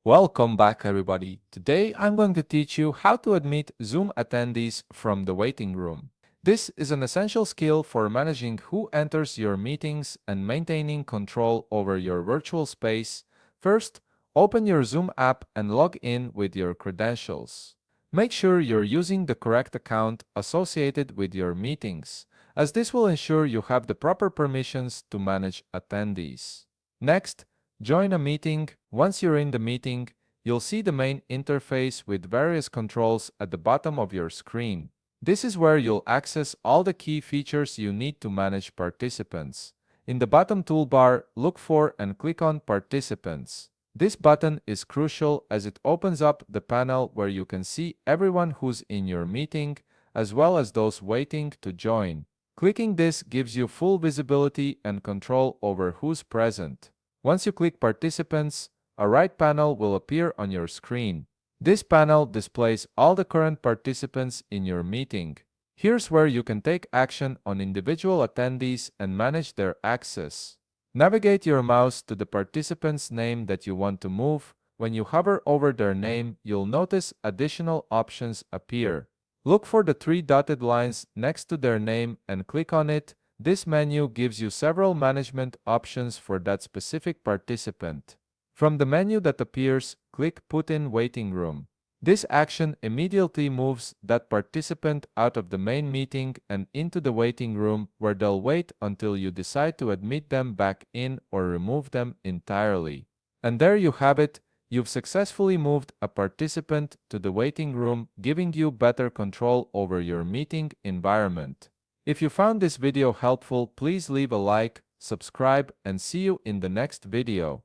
Welcome back, everybody. Today I'm going to teach you how to admit Zoom attendees from the waiting room. This is an essential skill for managing who enters your meetings and maintaining control over your virtual space. First, open your Zoom app and log in with your credentials. Make sure you're using the correct account associated with your meetings, as this will ensure you have the proper permissions to manage attendees. Next, join a meeting. Once you're in the meeting, you'll see the main interface with various controls at the bottom of your screen. This is where you'll access all the key features you need to manage participants. In the bottom toolbar, look for and click on Participants. This button is crucial as it opens up the panel where you can see everyone who's in your meeting, as well as those waiting to join. Clicking this gives you full visibility and control over who's present. Once you click Participants, a right panel will appear on your screen. This panel displays all the current participants in your meeting. Here's where you can take action on individual attendees and manage their access. Navigate your mouse to the participant's name that you want to move. When you hover over their name, you'll notice additional options appear. Look for the three dotted lines next to their name and click on it. This menu gives you several management options for that specific participant. From the menu that appears, click Put in Waiting Room. This action immediately moves that participant out of the main meeting and into the waiting room where they'll wait until you decide to admit them back in or remove them entirely. And there you have it. You've successfully moved a participant to the waiting room, giving you better control over your meeting environment. If you found this video helpful, please leave a like, subscribe, and see you in the next video.